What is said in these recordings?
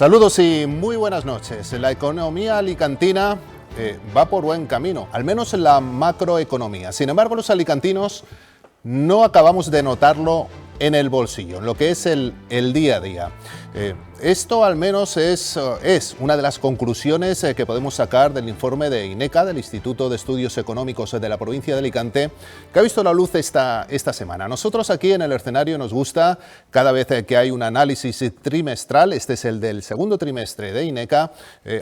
Saludos y muy buenas noches. La economía alicantina va por buen camino, al menos en la macroeconomía. Sin embargo, los alicantinos no acabamos de notarlo en el bolsillo, en lo que es el día a día. Esto al menos es una de las conclusiones que podemos sacar del informe de INECA, del Instituto de Estudios Económicos de la provincia de Alicante, que ha visto la luz esta semana. Nosotros aquí en el escenario nos gusta, cada vez que hay un análisis trimestral, este es el del segundo trimestre de INECA,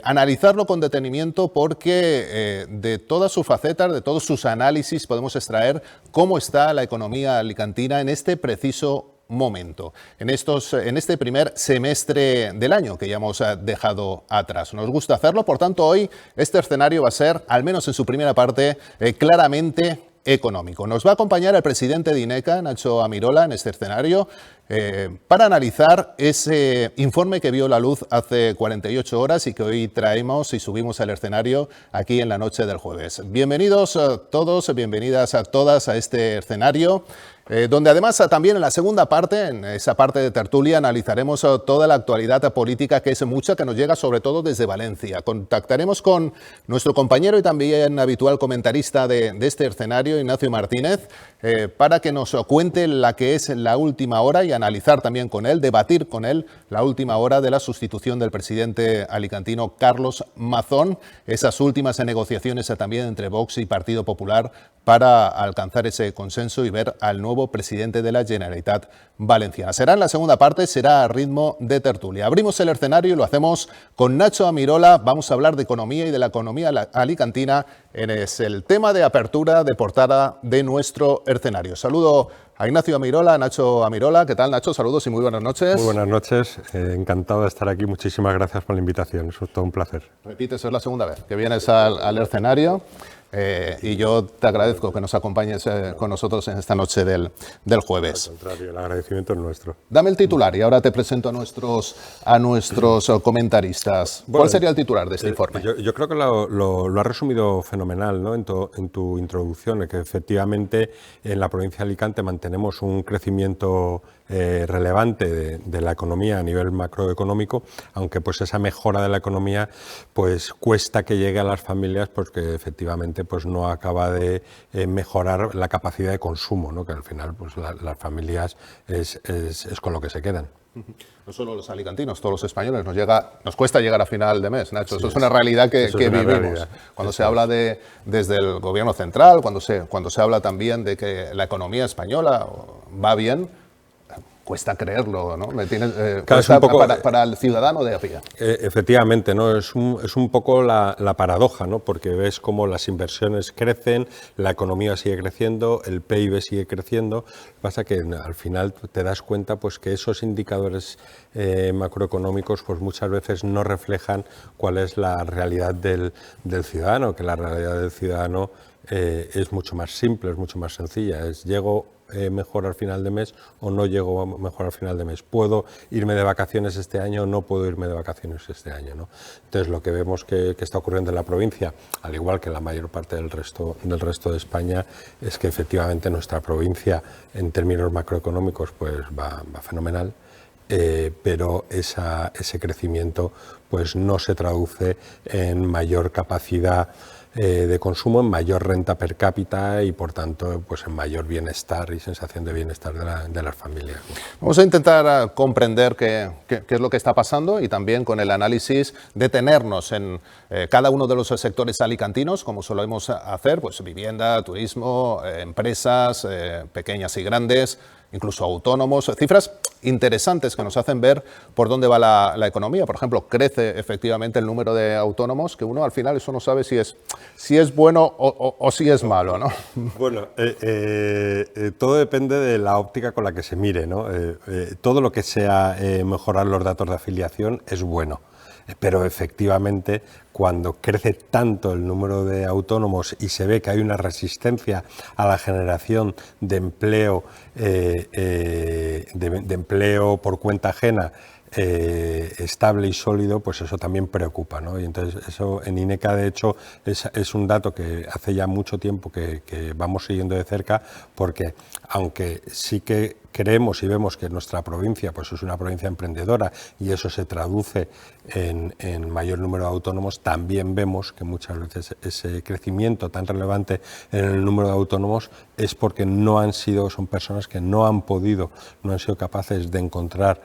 analizarlo con detenimiento porque de todas sus facetas, de todos sus análisis podemos extraer cómo está la economía alicantina en este preciso momento, en este primer semestre del año que ya hemos dejado atrás. Nos gusta hacerlo, por tanto hoy este escenario va a ser, al menos en su primera parte, claramente económico. Nos va a acompañar el presidente de INECA, Nacho Amirola, en este escenario, para analizar ese informe que vio la luz hace 48 horas y que hoy traemos y subimos al escenario aquí en la noche del jueves. Bienvenidos todos, bienvenidas a todas a este escenario, donde además también en la segunda parte, en esa parte de tertulia, analizaremos toda la actualidad política, que es mucha, que nos llega sobre todo desde Valencia. Contactaremos con nuestro compañero y también habitual comentarista de este escenario, Ignacio Martínez, para que nos cuente la que es la última hora y analizar también con él, debatir con él la última hora de la sustitución del presidente alicantino Carlos Mazón, esas últimas negociaciones también entre Vox y Partido Popular para alcanzar ese consenso y ver al nuevo presidente de la Generalitat Valenciana. Será en la segunda parte, será a ritmo de tertulia. Abrimos el escenario y lo hacemos con Nacho Amirola. Vamos a hablar de economía y de la economía alicantina. Es el tema de apertura de portada de nuestro escenario. Saludo a Ignacio Amirola, Nacho Amirola. ¿Qué tal, Nacho? Saludos y muy buenas noches. Muy buenas noches. Encantado de estar aquí. Muchísimas gracias por la invitación. Es todo un placer. Repites, es la segunda vez que vienes al escenario. Y yo te agradezco que nos acompañes con nosotros en esta noche del jueves. Al contrario, el agradecimiento es nuestro. Dame el titular y ahora te presento a nuestros comentaristas. Bueno, ¿Cuál sería el titular de este informe? Yo creo que lo has resumido fenomenal, ¿no? en tu introducción, que efectivamente en la provincia de Alicante mantenemos un crecimiento relevante de la economía a nivel macroeconómico, aunque pues esa mejora de la economía pues cuesta que llegue a las familias, porque efectivamente pues no acaba de mejorar la capacidad de consumo, ¿no? Que al final pues las familias es con lo que se quedan. No solo los alicantinos, todos los españoles, nos cuesta llegar a final de mes, Nacho. Eso es una realidad que vivimos. Realidad. Cuando se habla desde el gobierno central, cuando se habla también de que la economía española va bien, cuesta creerlo, ¿no? Cuesta un poco, para el ciudadano de a pie. Efectivamente, ¿no? Es un poco la paradoja, ¿no? Porque ves cómo las inversiones crecen, la economía sigue creciendo, el PIB sigue creciendo. Pasa que al final te das cuenta pues que esos indicadores macroeconómicos pues muchas veces no reflejan cuál es la realidad del ciudadano, que la realidad del ciudadano es mucho más simple, es mucho más sencilla. ¿Llego mejor al final de mes o no llego mejor al final de mes? ¿Puedo irme de vacaciones este año o no puedo irme de vacaciones este año, ¿no? Entonces lo que vemos que está ocurriendo en la provincia, al igual que en la mayor parte del resto de España, es que efectivamente nuestra provincia en términos macroeconómicos pues va fenomenal. Pero ese crecimiento pues no se traduce en mayor capacidad de consumo, en mayor renta per cápita y por tanto pues en mayor bienestar y sensación de bienestar de las familias. Vamos a intentar comprender qué es lo que está pasando y también con el análisis detenernos en cada uno de los sectores alicantinos, como solemos hacer, pues vivienda, turismo, empresas pequeñas y grandes, incluso autónomos, cifras interesantes que nos hacen ver por dónde va la economía. Por ejemplo, crece efectivamente el número de autónomos, que uno al final eso no sabe si es bueno o si es malo, ¿no? Bueno, todo depende de la óptica con la que se mire, ¿no? Todo lo que sea mejorar los datos de afiliación es bueno. Pero efectivamente, cuando crece tanto el número de autónomos y se ve que hay una resistencia a la generación de empleo por cuenta ajena estable y sólido, pues eso también preocupa, ¿no? Y entonces eso en INECA, de hecho, es un dato que hace ya mucho tiempo que vamos siguiendo de cerca, porque aunque sí que creemos y vemos que nuestra provincia pues es una provincia emprendedora y eso se traduce en mayor número de autónomos, también vemos que muchas veces ese crecimiento tan relevante en el número de autónomos es porque son personas que no han sido capaces de encontrar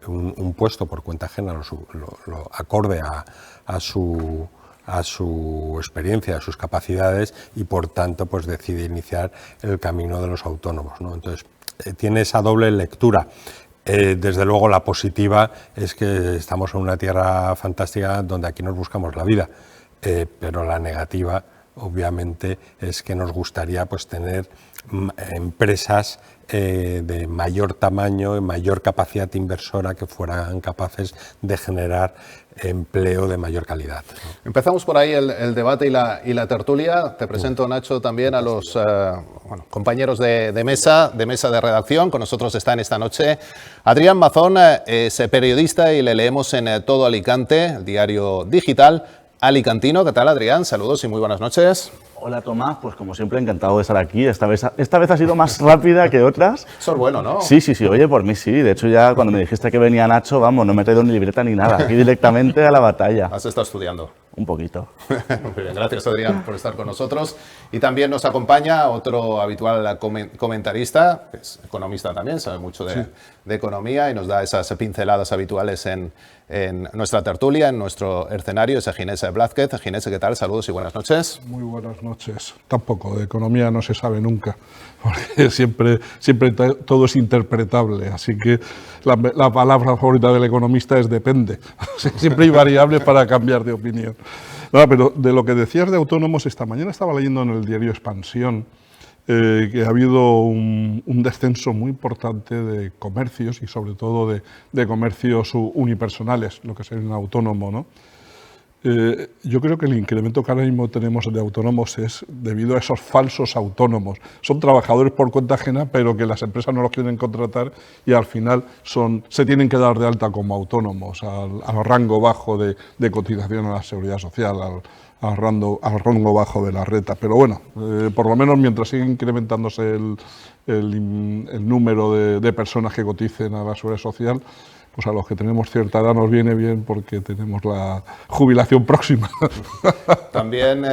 un puesto por cuenta ajena, lo acorde a su experiencia, a sus capacidades, y por tanto pues decide iniciar el camino de los autónomos, ¿no? Entonces tiene esa doble lectura. Desde luego la positiva es que estamos en una tierra fantástica donde aquí nos buscamos la vida, pero la negativa obviamente es que nos gustaría pues tener empresas de mayor tamaño y mayor capacidad inversora que fueran capaces de generar empleo de mayor calidad, ¿no? Empezamos por ahí el debate y la tertulia. Te presento, Nacho, también a los compañeros de mesa de redacción. Con nosotros está en esta noche Adrián Mazón, es periodista y le leemos en Todo Alicante, el diario digital alicantino. ¿Qué tal, Adrián? Saludos y muy buenas noches. Hola, Tomás, pues como siempre encantado de estar aquí. Esta vez ha sido más rápida que otras. Eso es bueno, ¿no? Sí, oye, por mí sí. De hecho, ya cuando me dijiste que venía Nacho, vamos, no me he traído ni libreta ni nada. Aquí directamente a la batalla. ¿Has estado estudiando? Un poquito. Muy bien, gracias, Adrián, por estar con nosotros. Y también nos acompaña otro habitual comentarista, que es economista también, sabe mucho de economía y nos da esas pinceladas habituales en nuestra tertulia, en nuestro escenario, es Ginés Blázquez. Ginés, ¿qué tal? Saludos y buenas noches. Muy buenas noches. Tampoco, de economía no se sabe nunca, porque siempre todo es interpretable, así que la palabra favorita del economista es depende. Siempre hay variables para cambiar de opinión. No, pero de lo que decías de autónomos, esta mañana estaba leyendo en el diario Expansión que ha habido un descenso muy importante de comercios y sobre todo de comercios unipersonales, lo que sería un autónomo, ¿no? Yo creo que el incremento que ahora mismo tenemos de autónomos es debido a esos falsos autónomos. Son trabajadores por cuenta ajena, pero que las empresas no los quieren contratar y al final se tienen que dar de alta como autónomos al rango bajo de cotización a la seguridad social, al rango bajo de la renta. Pero bueno, por lo menos mientras siga incrementándose el número de personas que coticen a la seguridad social, pues a los que tenemos cierta edad nos viene bien porque tenemos la jubilación próxima. También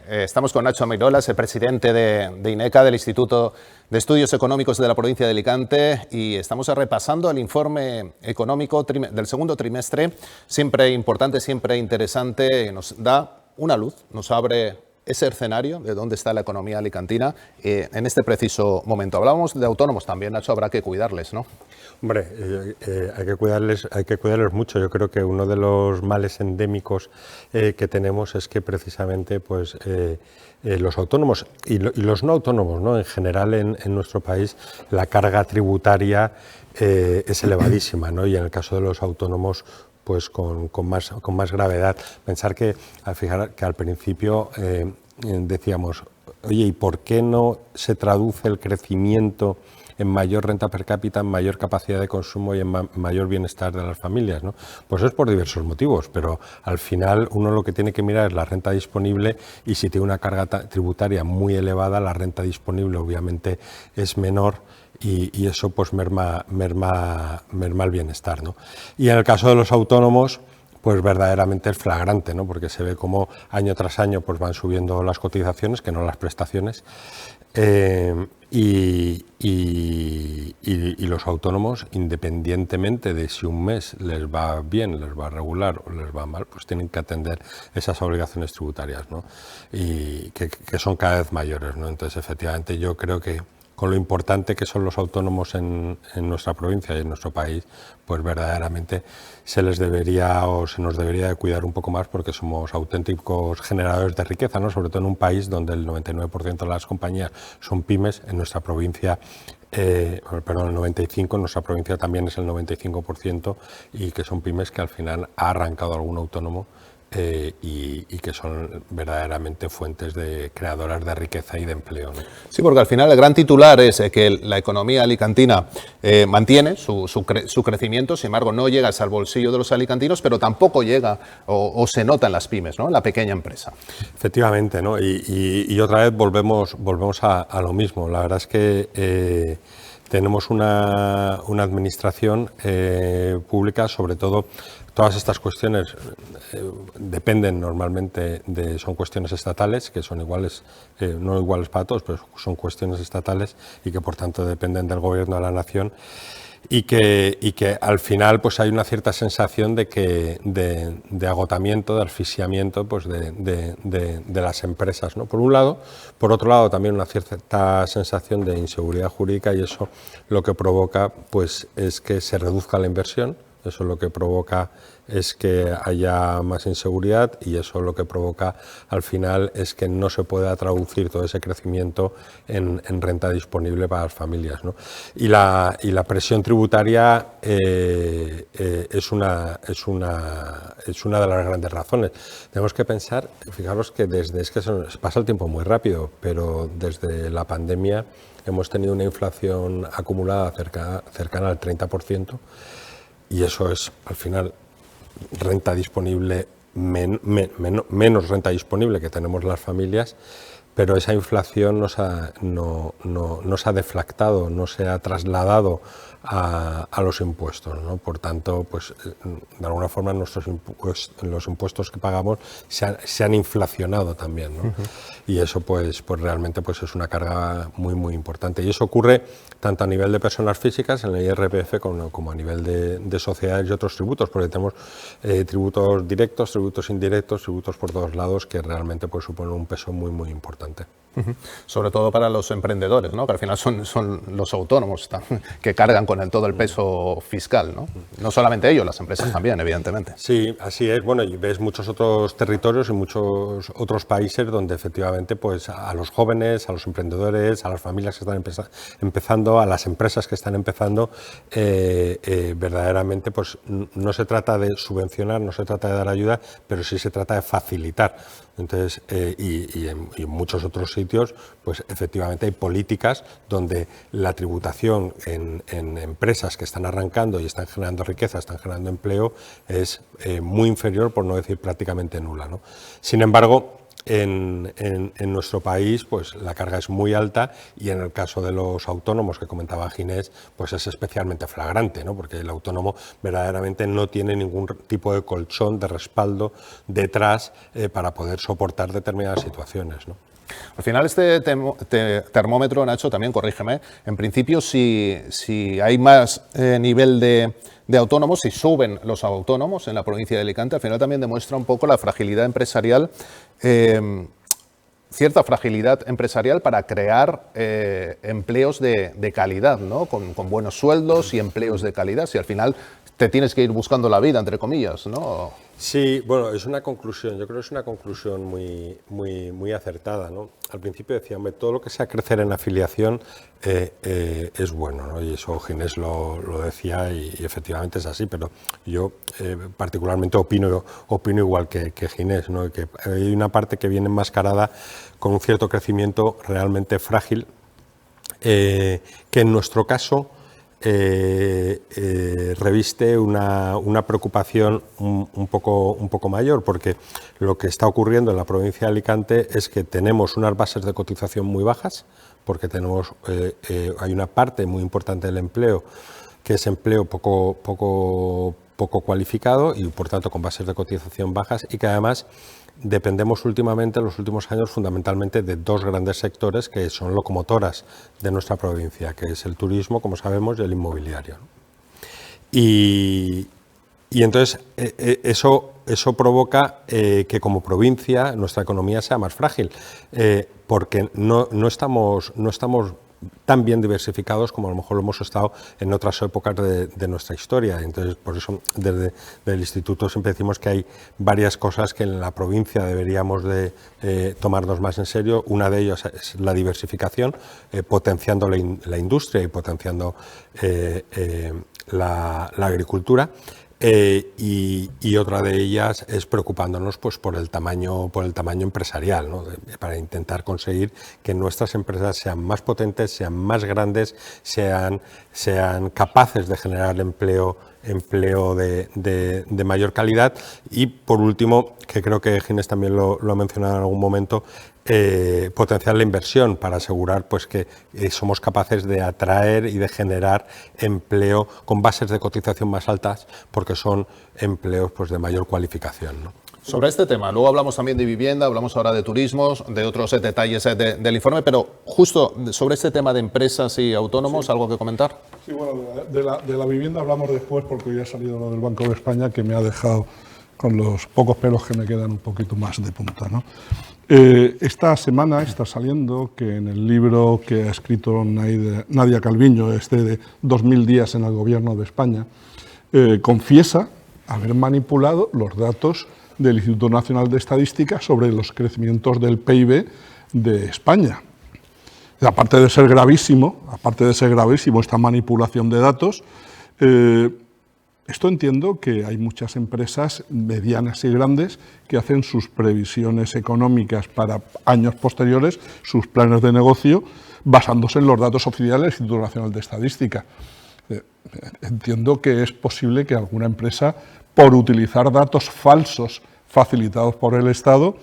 estamos con Nacho Ameirolas, el presidente de INECA, del Instituto de Estudios Económicos de la provincia de Alicante, y estamos repasando el informe económico del segundo trimestre, siempre importante, siempre interesante, nos da una luz, nos abre ese escenario de dónde está la economía alicantina en este preciso momento. Hablábamos de autónomos también, Nacho, habrá que cuidarles, ¿no? Hombre, hay que cuidarles mucho. Yo creo que uno de los males endémicos que tenemos es que precisamente pues, los autónomos y los no autónomos, ¿no? En general en nuestro país la carga tributaria es elevadísima, ¿no? Y en el caso de los autónomos pues con más gravedad. Pensar que al principio decíamos, oye, ¿y por qué no se traduce el crecimiento en mayor renta per cápita, en mayor capacidad de consumo y en mayor bienestar de las familias, ¿no? Pues es por diversos motivos, pero al final uno lo que tiene que mirar es la renta disponible, y si tiene una carga tributaria muy elevada, la renta disponible obviamente es menor, y eso pues merma el bienestar, ¿no? Y en el caso de los autónomos, pues verdaderamente es flagrante, ¿no? Porque se ve como año tras año pues van subiendo las cotizaciones, que no las prestaciones, y los autónomos, independientemente de si un mes les va bien, les va regular o les va mal, pues tienen que atender esas obligaciones tributarias, ¿no? Y que son cada vez mayores, ¿no? Entonces, efectivamente, yo creo que con lo importante que son los autónomos en nuestra provincia y en nuestro país, pues verdaderamente se nos debería de cuidar un poco más, porque somos auténticos generadores de riqueza, ¿no? Sobre todo en un país donde el 99% de las compañías son pymes. En nuestra provincia, el 95%, en nuestra provincia también es el 95%, y que son pymes que al final ha arrancado algún autónomo y que son verdaderamente fuentes creadoras de riqueza y de empleo, ¿no? Sí, porque al final el gran titular es que la economía alicantina mantiene su crecimiento, sin embargo no llega hasta el bolsillo de los alicantinos, pero tampoco llega o se nota en las pymes, ¿no? En la pequeña empresa. Efectivamente, ¿no? Y otra vez volvemos a lo mismo. La verdad es que tenemos una administración pública, sobre todo. Todas estas cuestiones dependen normalmente son cuestiones estatales, que son iguales, no iguales para todos, pero son cuestiones estatales y que por tanto dependen del gobierno de la nación y que al final pues hay una cierta sensación de agotamiento, de asfixiamiento pues de las empresas, ¿no? Por un lado, por otro lado también una cierta sensación de inseguridad jurídica y eso lo que provoca pues es que se reduzca la inversión. Eso lo que provoca es que haya más inseguridad y eso lo que provoca al final es que no se pueda traducir todo ese crecimiento en renta disponible para las familias, ¿no? Y la presión tributaria es una de las grandes razones. Tenemos que pensar, fijaros que es que se pasa el tiempo muy rápido, pero desde la pandemia hemos tenido una inflación acumulada cercana al 30%. Y eso es, al final, renta disponible, menos renta disponible que tenemos las familias, pero esa inflación no se ha deflactado, no se ha trasladado a los impuestos, ¿no? Por tanto, pues, de alguna forma los impuestos que pagamos se han inflacionado también, ¿no? Y eso pues realmente pues, es una carga muy, muy importante. Y eso ocurre tanto a nivel de personas físicas, en el IRPF, como a nivel de sociedades y otros tributos, porque tenemos tributos directos, tributos indirectos, tributos por todos lados, que realmente pues, suponen un peso muy, muy importante. Sobre todo para los emprendedores, ¿no? Que al final son los autónomos que cargan con todo el peso fiscal, ¿no? No solamente ellos, las empresas también, evidentemente. Sí, así es. Bueno, y ves muchos otros territorios y muchos otros países donde efectivamente pues, a los jóvenes, a los emprendedores, a las familias que están empezando, a las empresas que están empezando, verdaderamente pues, no se trata de subvencionar, no se trata de dar ayuda, pero sí se trata de facilitar. Entonces, y en muchos otros sitios, pues efectivamente hay políticas donde la tributación en empresas que están arrancando y están generando riqueza, están generando empleo, es muy inferior, por no decir prácticamente nula, ¿no? Sin embargo, en nuestro país pues la carga es muy alta y en el caso de los autónomos que comentaba Ginés pues es especialmente flagrante, ¿no? Porque el autónomo verdaderamente no tiene ningún tipo de colchón, de respaldo detrás para poder soportar determinadas situaciones, ¿no? Al final este termómetro, Nacho, también corrígeme, en principio si hay más nivel de autónomos, si suben los autónomos en la provincia de Alicante, al final también demuestra un poco la fragilidad empresarial, cierta fragilidad empresarial para crear empleos de calidad, ¿no? Con buenos sueldos y empleos de calidad, si al final te tienes que ir buscando la vida, entre comillas, ¿no? Sí, bueno, es una conclusión, yo creo que es una conclusión muy acertada, ¿no? Al principio decía, hombre, todo lo que sea crecer en afiliación es bueno, ¿no? Y eso Ginés lo decía y efectivamente es así, pero yo particularmente opino igual que Ginés, ¿no? Que hay una parte que viene enmascarada con un cierto crecimiento realmente frágil, que en nuestro caso reviste una preocupación un poco mayor, porque lo que está ocurriendo en la provincia de Alicante es que tenemos unas bases de cotización muy bajas, porque hay una parte muy importante del empleo que es empleo poco cualificado y por tanto con bases de cotización bajas, y que además dependemos últimamente, en los últimos años, fundamentalmente de dos grandes sectores que son locomotoras de nuestra provincia, que es el turismo, como sabemos, y el inmobiliario, ¿no? Y entonces eso provoca que como provincia nuestra economía sea más frágil, porque no estamos tan bien diversificados como a lo mejor lo hemos estado en otras épocas de nuestra historia. Entonces, por eso desde el Instituto siempre decimos que hay varias cosas que en la provincia deberíamos de tomarnos más en serio. Una de ellas es la diversificación, potenciando la industria y potenciando la agricultura. y otra de ellas es preocupándonos pues, por el tamaño empresarial, ¿no? Para intentar conseguir que nuestras empresas sean más potentes, sean más grandes, sean capaces de generar empleo de mayor calidad. Y por último, que creo que Ginés también lo ha mencionado en algún momento, potenciar la inversión para asegurar pues, que somos capaces de atraer y de generar empleo con bases de cotización más altas, porque son empleos pues, de mayor cualificación, ¿no? Sobre este tema, luego hablamos también de vivienda, hablamos ahora de turismo, de otros detalles del informe, pero justo sobre este tema de empresas y autónomos, Sí. ¿algo que comentar? Sí, bueno, de la vivienda hablamos después porque ya ha salido lo del Banco de España, que me ha dejado con los pocos pelos que me quedan un poquito más de punta, ¿no? Esta semana está saliendo que en el libro que ha escrito Nadia Calviño, de 2000 días en el Gobierno de España, confiesa haber manipulado los datos del Instituto Nacional de Estadística sobre los crecimientos del PIB de España. Aparte de ser gravísimo esta manipulación de datos, esto entiendo que hay muchas empresas medianas y grandes que hacen sus previsiones económicas para años posteriores, sus planes de negocio, basándose en los datos oficiales del Instituto Nacional de Estadística. Entiendo que es posible que alguna empresa, por utilizar datos falsos facilitados por el Estado,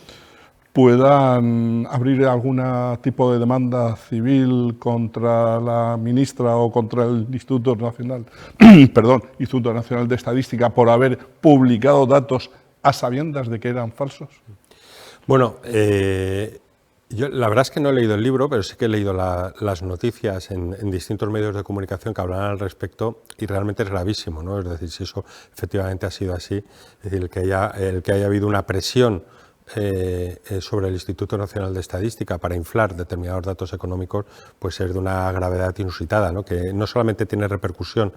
puedan abrir algún tipo de demanda civil contra la ministra o contra el Instituto Nacional, Instituto Nacional de Estadística por haber publicado datos a sabiendas de que eran falsos. Bueno, yo la verdad es que no he leído el libro, pero sí que he leído las noticias en distintos medios de comunicación que hablan al respecto, y realmente es gravísimo, ¿no? Es decir, si eso efectivamente ha sido así, es decir, el que haya habido una presión sobre el Instituto Nacional de Estadística para inflar determinados datos económicos, pues es de una gravedad inusitada, ¿no? Que no solamente tiene repercusión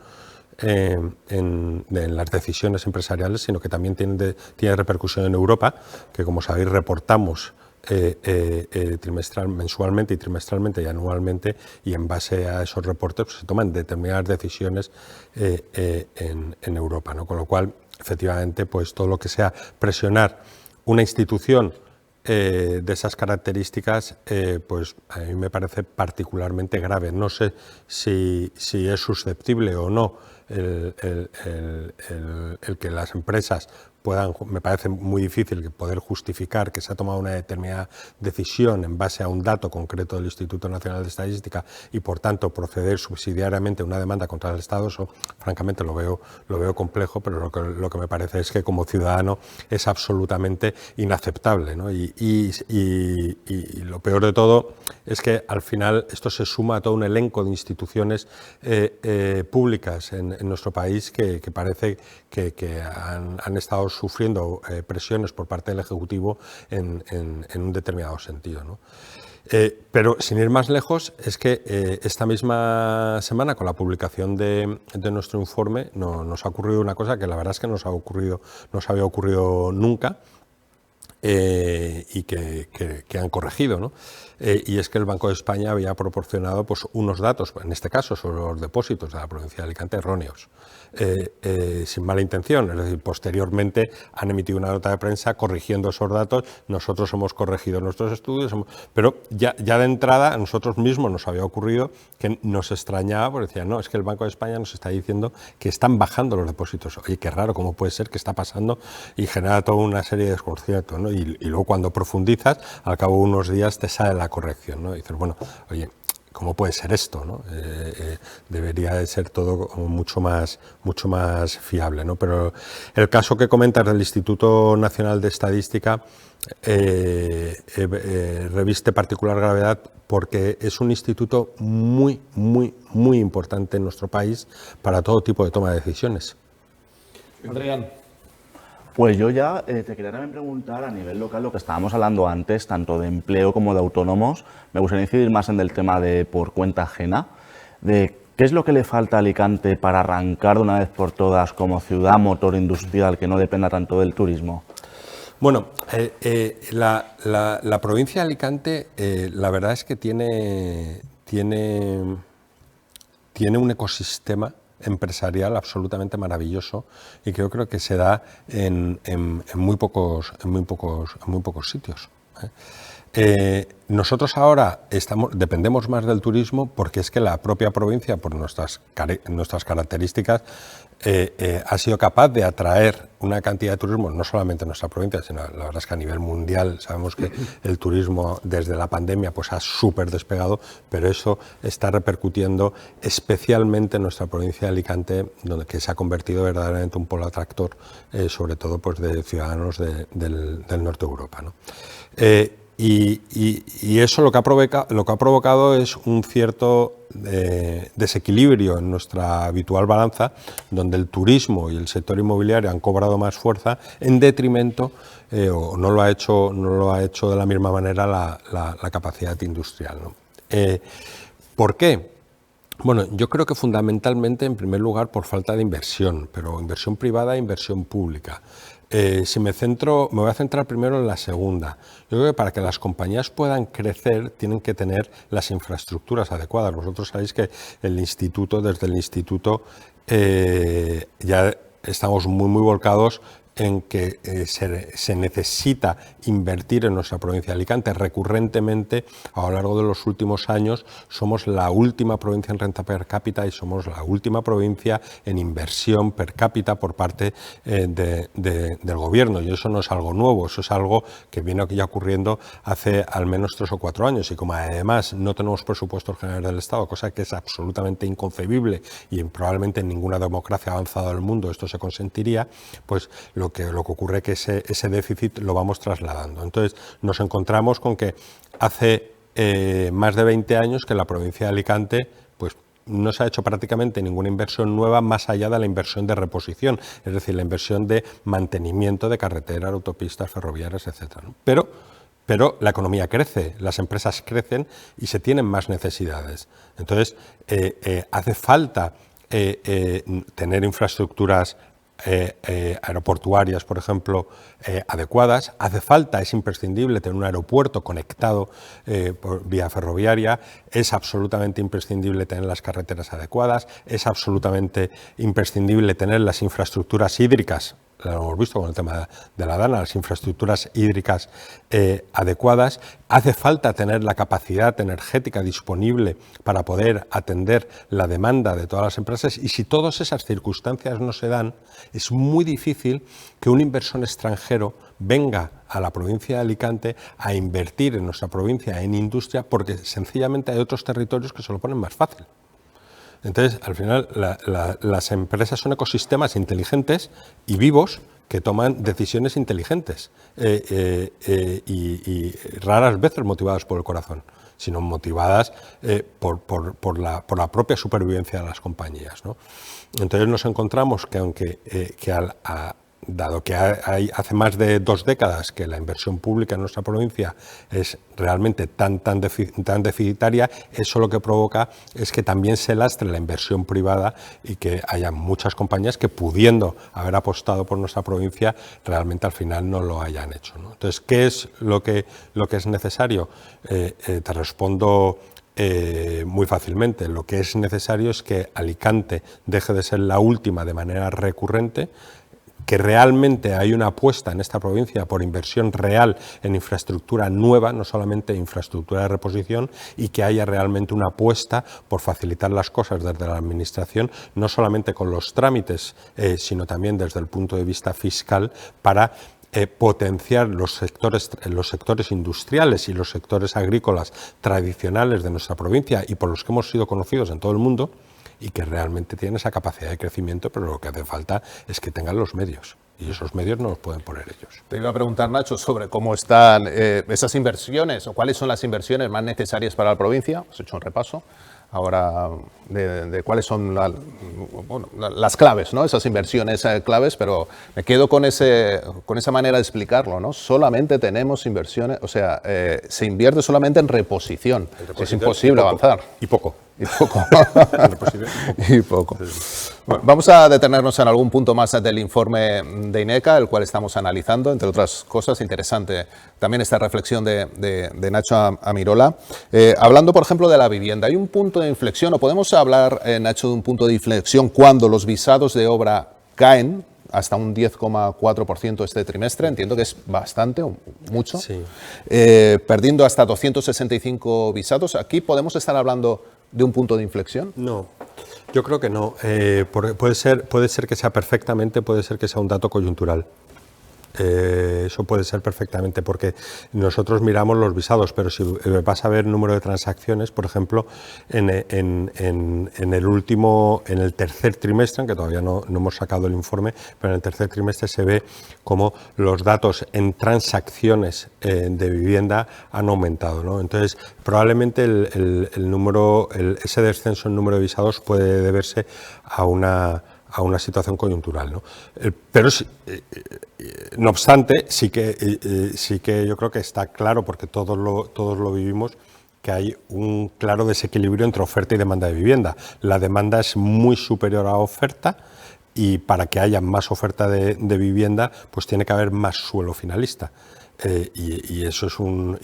en las decisiones empresariales, sino que también tiene repercusión en Europa, que como sabéis reportamos mensualmente y trimestralmente y anualmente, y en base a esos reportes pues, se toman determinadas decisiones en Europa, ¿no? Con lo cual, efectivamente, pues todo lo que sea presionar una institución de esas características, pues a mí me parece particularmente grave. No sé si es susceptible o no el que las empresas puedan, me parece muy difícil poder justificar que se ha tomado una determinada decisión en base a un dato concreto del Instituto Nacional de Estadística y por tanto proceder subsidiariamente a una demanda contra el Estado. Eso francamente lo veo complejo, pero lo que me parece es que como ciudadano es absolutamente inaceptable, ¿no? Y lo peor de todo es que al final esto se suma a todo un elenco de instituciones públicas en nuestro país que parece que han estado sufriendo presiones por parte del Ejecutivo en un determinado sentido, ¿no? Pero sin ir más lejos, es que esta misma semana, con la publicación de nuestro informe, nos ha ocurrido una cosa que la verdad es que no nos había ocurrido nunca, y que han corregido, ¿no? Y es que el Banco de España había proporcionado pues, unos datos, en este caso sobre los depósitos de la provincia de Alicante, erróneos, sin mala intención. Es decir, posteriormente han emitido una nota de prensa corrigiendo esos datos. Nosotros hemos corregido nuestros estudios, pero ya de entrada a nosotros mismos nos había ocurrido que nos extrañaba, porque decían, no, es que el Banco de España nos está diciendo que están bajando los depósitos. Oye, qué raro, ¿cómo puede ser que está pasando? Y genera toda una serie de desconciertos, ¿no? Y luego cuando profundizas, al cabo de unos días te sale la corrección, ¿no? Y dices, bueno, oye, ¿cómo puede ser esto, ¿no? Debería de ser todo como mucho más fiable, ¿no? Pero el caso que comentas del Instituto Nacional de Estadística reviste particular gravedad porque es un instituto muy importante en nuestro país para todo tipo de toma de decisiones. Adrián. Pues yo ya te quería también preguntar a nivel local lo que estábamos hablando antes, tanto de empleo como de autónomos. Me gustaría incidir más en el tema de por cuenta ajena, de qué es lo que le falta a Alicante para arrancar de una vez por todas como ciudad motor industrial que no dependa tanto del turismo. Bueno, la provincia de Alicante, la verdad es que tiene un ecosistema empresarial absolutamente maravilloso y que yo creo que se da en muy pocos sitios. Nosotros ahora dependemos más del turismo porque es que la propia provincia, por nuestras características, ha sido capaz de atraer una cantidad de turismo, no solamente en nuestra provincia, sino la verdad es que a nivel mundial sabemos que el turismo desde la pandemia pues ha súper despegado, pero eso está repercutiendo especialmente en nuestra provincia de Alicante, que se ha convertido verdaderamente en un polo atractor, sobre todo pues de ciudadanos del norte de Europa, ¿no? Y eso lo que ha provocado es un cierto desequilibrio en nuestra habitual balanza, donde el turismo y el sector inmobiliario han cobrado más fuerza en detrimento, o no lo ha hecho de la misma manera la capacidad industrial, ¿no? ¿Por qué? Bueno, yo creo que fundamentalmente, en primer lugar, por falta de inversión, pero inversión privada e inversión pública. Si me voy a centrar primero en la segunda. Yo creo que para que las compañías puedan crecer tienen que tener las infraestructuras adecuadas. Vosotros sabéis que desde el instituto ya estamos muy volcados en que se necesita invertir en nuestra provincia de Alicante. Recurrentemente, a lo largo de los últimos años, somos la última provincia en renta per cápita y somos la última provincia en inversión per cápita por parte del gobierno. Y eso no es algo nuevo, eso es algo que viene ya ocurriendo hace al menos 3 o 4 años. Y como además no tenemos presupuestos generales del Estado, cosa que es absolutamente inconcebible y probablemente en ninguna democracia avanzada del mundo esto se consentiría, pues lo que ocurre es que ese déficit lo vamos trasladando. Entonces nos encontramos con que hace más de 20 años que en la provincia de Alicante pues no se ha hecho prácticamente ninguna inversión nueva más allá de la inversión de reposición, es decir, la inversión de mantenimiento de carreteras, autopistas, ferroviarias, etcétera, ¿no? Pero la economía crece, las empresas crecen y se tienen más necesidades. Entonces hace falta tener infraestructuras aeroportuarias, por ejemplo, adecuadas. Hace falta, es imprescindible tener un aeropuerto conectado por vía ferroviaria, es absolutamente imprescindible tener las carreteras adecuadas, es absolutamente imprescindible tener las infraestructuras hídricas, lo hemos visto con el tema de la Dana, las infraestructuras hídricas adecuadas. Hace falta tener la capacidad energética disponible para poder atender la demanda de todas las empresas, y si todas esas circunstancias no se dan, es muy difícil que un inversor extranjero venga a la provincia de Alicante a invertir en nuestra provincia en industria, porque sencillamente hay otros territorios que se lo ponen más fácil. Entonces, al final, las empresas son ecosistemas inteligentes y vivos que toman decisiones inteligentes y raras veces motivadas por el corazón, sino motivadas por la propia supervivencia de las compañías, ¿no? Entonces nos encontramos que aunque dado que hace más de 2 décadas que la inversión pública en nuestra provincia es realmente tan deficitaria, eso lo que provoca es que también se lastre la inversión privada y que haya muchas compañías que, pudiendo haber apostado por nuestra provincia, realmente al final no lo hayan hecho, ¿no? Entonces, ¿qué es lo que es necesario? Te respondo muy fácilmente. Lo que es necesario es que Alicante deje de ser la última de manera recurrente, que realmente hay una apuesta en esta provincia por inversión real en infraestructura nueva, no solamente infraestructura de reposición, y que haya realmente una apuesta por facilitar las cosas desde la Administración, no solamente con los trámites, sino también desde el punto de vista fiscal, para potenciar los sectores industriales y los sectores agrícolas tradicionales de nuestra provincia y por los que hemos sido conocidos en todo el mundo, y que realmente tienen esa capacidad de crecimiento, pero lo que hace falta es que tengan los medios, y esos medios no los pueden poner ellos. Te iba a preguntar, Nacho, sobre cómo están esas inversiones, o cuáles son las inversiones más necesarias para la provincia. Has hecho un repaso ahora de cuáles son las claves, ¿no? Esas inversiones claves, pero me quedo con esa manera de explicarlo, ¿no? Solamente tenemos inversiones, o sea, se invierte solamente en reposición. Es imposible avanzar. Y poco. Y poco. Y poco. Bueno, vamos a detenernos en algún punto más del informe de INECA, el cual estamos analizando, entre otras cosas. Interesante también esta reflexión de Nacho Amirola. Hablando, por ejemplo, de la vivienda, ¿hay un punto de inflexión, o podemos hablar, Nacho, de un punto de inflexión cuando los visados de obra caen hasta un 10,4% este trimestre? Entiendo que es bastante, mucho. Sí. Perdiendo hasta 265 visados. ¿Aquí podemos estar hablando de un punto de inflexión? No, yo creo que no. Puede ser que sea perfectamente, puede ser que sea un dato coyuntural. Eso puede ser perfectamente, porque nosotros miramos los visados, pero si vas a ver el número de transacciones, por ejemplo, en el tercer trimestre, aunque todavía no hemos sacado el informe, pero en el tercer trimestre se ve como los datos en transacciones de vivienda han aumentado, ¿no? Entonces, probablemente ese descenso en número de visados puede deberse a una situación coyuntural, ¿no? Pero no obstante, sí que yo creo que está claro, porque todos lo vivimos, que hay un claro desequilibrio entre oferta y demanda de vivienda. La demanda es muy superior a la oferta, y para que haya más oferta de vivienda, pues tiene que haber más suelo finalista. Y eso es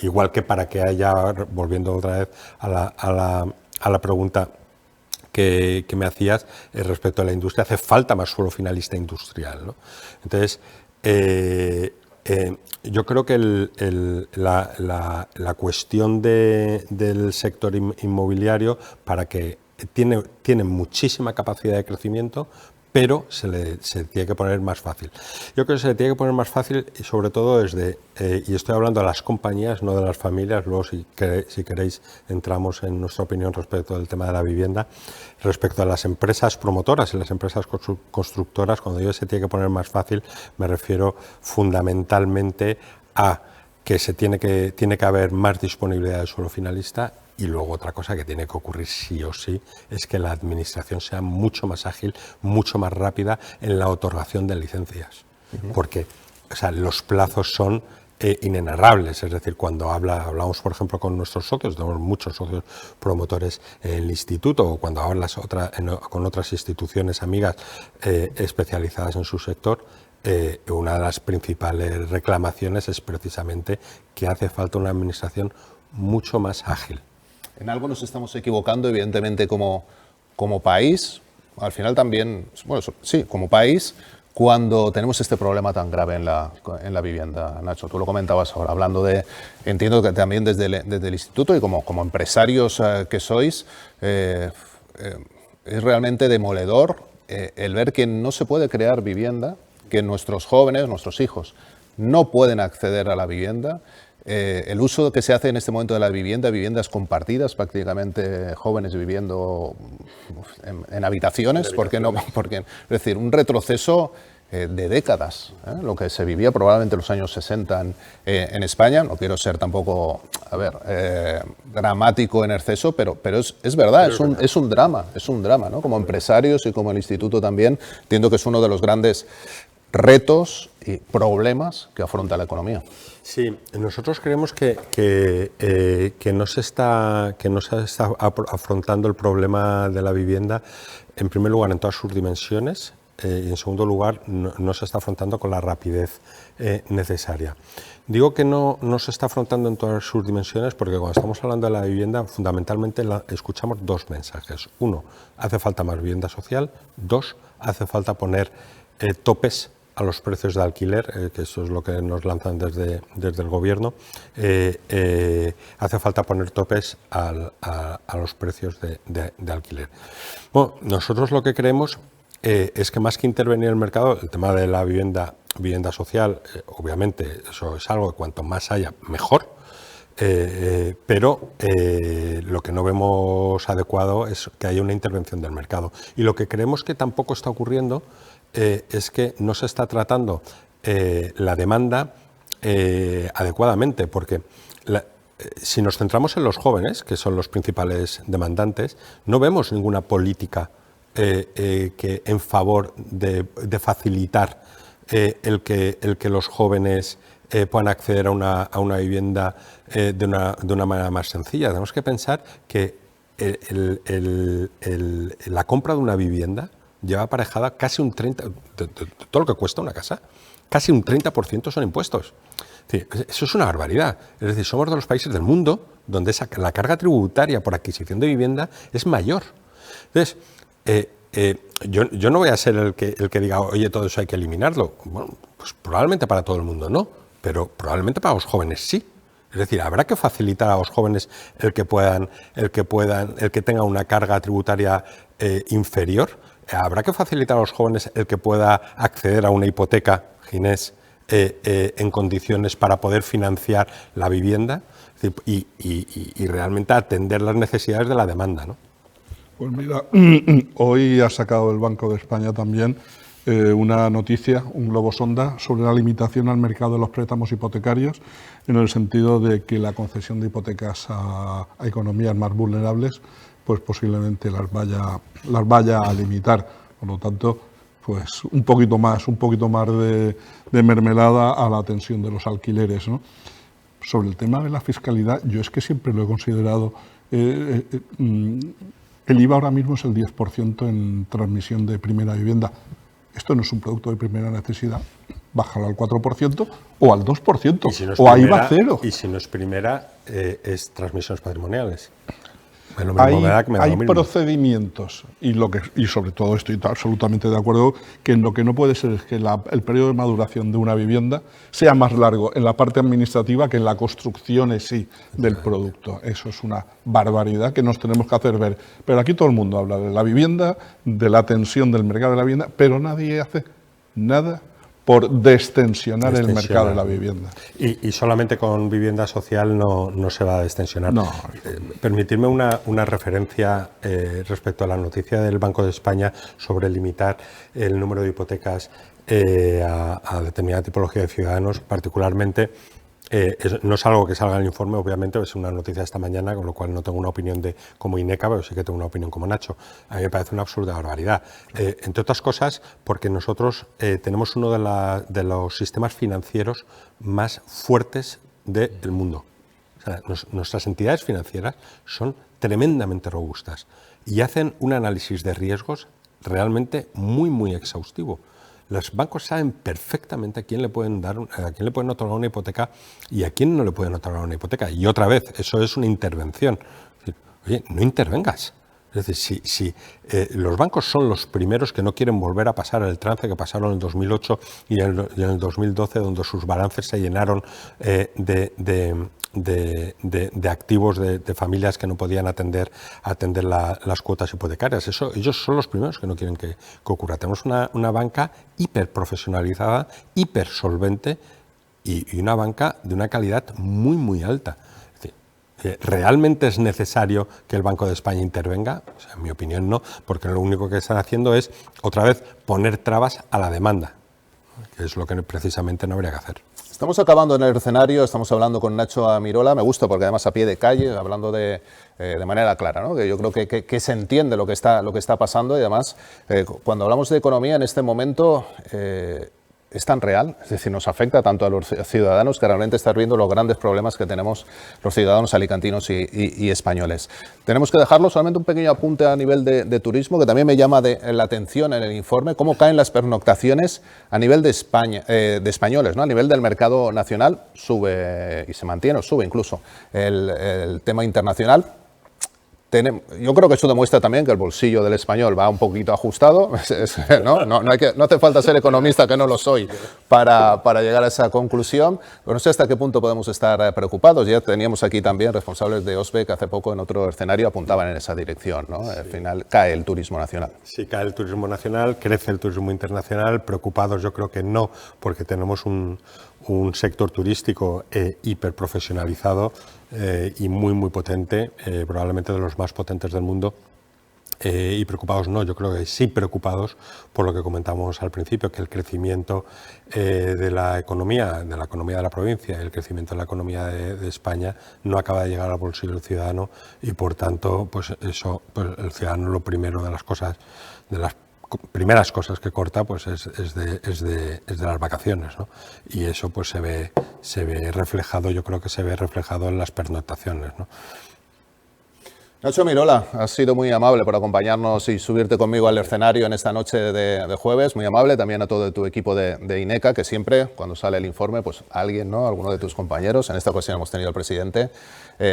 igual que para que haya, volviendo otra vez a la pregunta que me hacías respecto a la industria, hace falta más suelo finalista industrial, ¿no? Entonces, yo creo que la cuestión del sector inmobiliario, para que tiene muchísima capacidad de crecimiento, pero se tiene que poner más fácil. Yo creo que se le tiene que poner más fácil, y sobre todo y estoy hablando de las compañías, no de las familias. Luego, si queréis, entramos en nuestra opinión respecto del tema de la vivienda. Respecto a las empresas promotoras y las empresas constructoras, cuando digo se tiene que poner más fácil, me refiero fundamentalmente a que tiene que haber más disponibilidad de suelo finalista. Y luego otra cosa que tiene que ocurrir sí o sí es que la administración sea mucho más ágil, mucho más rápida en la otorgación de licencias. Porque los plazos son inenarrables. Es decir, cuando hablamos, por ejemplo, con nuestros socios, tenemos muchos socios promotores en el instituto, o cuando hablas con otras instituciones amigas especializadas en su sector, una de las principales reclamaciones es precisamente que hace falta una administración mucho más ágil. En algo nos estamos equivocando, evidentemente, como país. Al final también, bueno, sí, como país, cuando tenemos este problema tan grave en la vivienda. Nacho, tú lo comentabas ahora, entiendo que también desde el instituto y como empresarios que sois, es realmente demoledor el ver que no se puede crear vivienda, que nuestros jóvenes, nuestros hijos, no pueden acceder a la vivienda. El uso que se hace en este momento de la vivienda, viviendas compartidas, prácticamente jóvenes viviendo en habitaciones, es decir, un retroceso de décadas, lo que se vivía probablemente en los años 60 en España. No quiero ser tampoco, dramático en exceso, pero es verdad, es un drama, ¿no? Como empresarios y como el instituto también, entiendo que es uno de los grandes retos y problemas que afronta la economía. Sí, nosotros creemos que no se está afrontando el problema de la vivienda, en primer lugar, en todas sus dimensiones, y en segundo lugar, no se está afrontando con la rapidez necesaria. Digo que no se está afrontando en todas sus dimensiones porque cuando estamos hablando de la vivienda, fundamentalmente escuchamos dos mensajes. Uno, hace falta más vivienda social. Dos, hace falta poner topes a los precios de alquiler, que eso es lo que nos lanzan desde el gobierno. Hace falta poner topes a los precios de alquiler. Bueno, nosotros lo que creemos es que más que intervenir en el mercado, el tema de la vivienda social, obviamente eso es algo que cuanto más haya, mejor. Pero lo que no vemos adecuado es que haya una intervención del mercado. Y lo que creemos que tampoco está ocurriendo es que no se está tratando la demanda adecuadamente, porque si nos centramos en los jóvenes, que son los principales demandantes, no vemos ninguna política que en favor de facilitar el que los jóvenes puedan acceder a una vivienda de una manera más sencilla. Tenemos que pensar que la compra de una vivienda lleva aparejada casi un 30%, de todo lo que cuesta una casa, casi un 30% son impuestos. Es decir, eso es una barbaridad. Es decir, somos de los países del mundo donde la carga tributaria por adquisición de vivienda es mayor. Entonces, yo no voy a ser el que diga, oye, todo eso hay que eliminarlo. Bueno, pues probablemente para todo el mundo no, pero probablemente para los jóvenes sí. Es decir, habrá que facilitar a los jóvenes el que tengan una carga tributaria inferior. Habrá que facilitar a los jóvenes el que pueda acceder a una hipoteca, Ginés, en condiciones para poder financiar la vivienda y realmente atender las necesidades de la demanda, ¿no? Pues mira, hoy ha sacado el Banco de España también una noticia, un globo sonda, sobre la limitación al mercado de los préstamos hipotecarios, en el sentido de que la concesión de hipotecas a economías más vulnerables, pues posiblemente las vaya a limitar. Por lo tanto, pues un poquito más de mermelada a la tensión de los alquileres, ¿no? Sobre el tema de la fiscalidad, yo es que siempre lo he considerado. El IVA ahora mismo es el 10% en transmisión de primera vivienda. Esto no es un producto de primera necesidad. Bájalo al 4% o al 2%, si no o a IVA cero. Y si no es primera, es transmisiones patrimoniales. Hay procedimientos y sobre todo estoy absolutamente de acuerdo que en lo que no puede ser es que el periodo de maduración de una vivienda sea más largo en la parte administrativa que en la construcción en sí del producto. Eso es una barbaridad que nos tenemos que hacer ver. Pero aquí todo el mundo habla de la vivienda, de la tensión del mercado de la vivienda, pero nadie hace nada por destensionar el mercado de la vivienda. Y solamente con vivienda social no se va a destensionar. No. Permitirme una referencia respecto a la noticia del Banco de España sobre limitar el número de hipotecas a determinada tipología de ciudadanos, particularmente. No es algo que salga en el informe, obviamente, es una noticia esta mañana, con lo cual no tengo una opinión como INECA, pero sí que tengo una opinión como Nacho. A mí me parece una absoluta barbaridad. Entre otras cosas, porque nosotros tenemos uno de los sistemas financieros más fuertes del mundo. O sea, nuestras entidades financieras son tremendamente robustas y hacen un análisis de riesgos realmente muy, muy exhaustivo. Los bancos saben perfectamente a quién le pueden otorgar una hipoteca y a quién no le pueden otorgar una hipoteca. Y otra vez, eso es una intervención. Es decir, oye, no intervengas. Es decir, si los bancos son los primeros que no quieren volver a pasar el trance que pasaron en el 2008 y en el 2012, donde sus balances se llenaron de activos de familias que no podían atender las cuotas hipotecarias. Ellos son los primeros que no quieren que ocurra. Tenemos una banca hiperprofesionalizada, hipersolvente y una banca de una calidad muy, muy alta. Es decir, ¿realmente es necesario que el Banco de España intervenga? O sea, en mi opinión no, porque lo único que están haciendo es, otra vez, poner trabas a la demanda, que es lo que precisamente no habría que hacer. Estamos acabando en el escenario, estamos hablando con Nacho Amirola, me gusta porque además a pie de calle, hablando de manera clara, ¿no? Que yo creo que se entiende lo que está pasando y además cuando hablamos de economía en este momento es tan real, es decir, nos afecta tanto a los ciudadanos que realmente están viendo los grandes problemas que tenemos los ciudadanos alicantinos y españoles. Tenemos que dejarlo, solamente un pequeño apunte a nivel de turismo, que también me llama la atención en el informe, cómo caen las pernoctaciones a nivel de España, de españoles, ¿no? A nivel del mercado nacional sube y se mantiene, o sube incluso el tema internacional. Yo creo que eso demuestra también que el bolsillo del español va un poquito ajustado, no hace falta ser economista, que no lo soy, para llegar a esa conclusión, pero no sé hasta qué punto podemos estar preocupados. Ya teníamos aquí también responsables de OSBE que hace poco en otro escenario apuntaban en esa dirección, ¿no? Al final cae el turismo nacional. Sí, cae el turismo nacional, crece el turismo internacional, preocupados yo creo que no, porque tenemos un sector turístico hiperprofesionalizado y muy, muy potente, probablemente de los más potentes del mundo. Y preocupados no, yo creo que sí preocupados por lo que comentábamos al principio, que el crecimiento de la economía de la provincia, el crecimiento de la economía de España no acaba de llegar al bolsillo del ciudadano y por tanto, pues eso, pues el ciudadano lo primero de las cosas, de las primeras cosas que corta, pues es de las vacaciones, ¿no? Y eso pues se ve reflejado, yo creo que se ve reflejado en las pernoctaciones, ¿no? Nacho Mirola, has sido muy amable por acompañarnos y subirte conmigo al escenario en esta noche de jueves. Muy amable también a todo tu equipo de INECA, que siempre, cuando sale el informe, pues alguien, ¿no? Alguno de tus compañeros, en esta ocasión hemos tenido al presidente,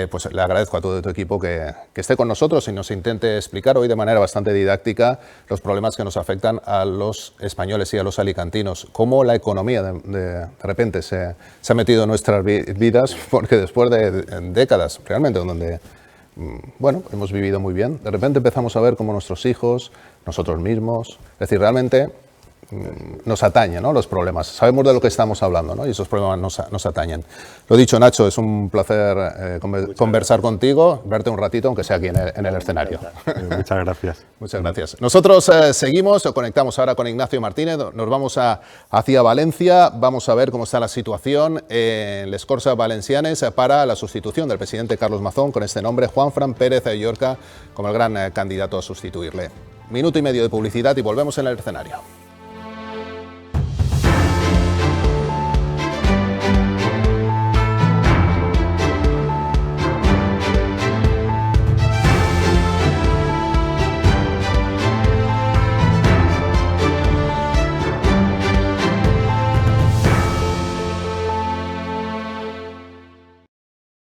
pues le agradezco a todo tu equipo que esté con nosotros y nos intente explicar hoy de manera bastante didáctica los problemas que nos afectan a los españoles y a los alicantinos. Cómo la economía de repente se ha metido en nuestras vidas, porque después de décadas realmente donde bueno, hemos vivido muy bien. De repente empezamos a ver cómo nuestros hijos, nosotros mismos, es decir, realmente nos atañen, ¿no? Los problemas. Sabemos de lo que estamos hablando, ¿no? Y esos problemas nos atañen. Lo dicho, Nacho, es un placer conversar contigo, verte un ratito, aunque sea aquí en el escenario. Muchas gracias. Muchas gracias. Nosotros seguimos, conectamos ahora con Ignacio Martínez, nos vamos hacia Valencia, vamos a ver cómo está la situación en les Corts Valencianes para la sustitución del presidente Carlos Mazón, con este nombre, Juanfran Pérez Llorca, como el gran candidato a sustituirle. Minuto y medio de publicidad y volvemos en el escenario.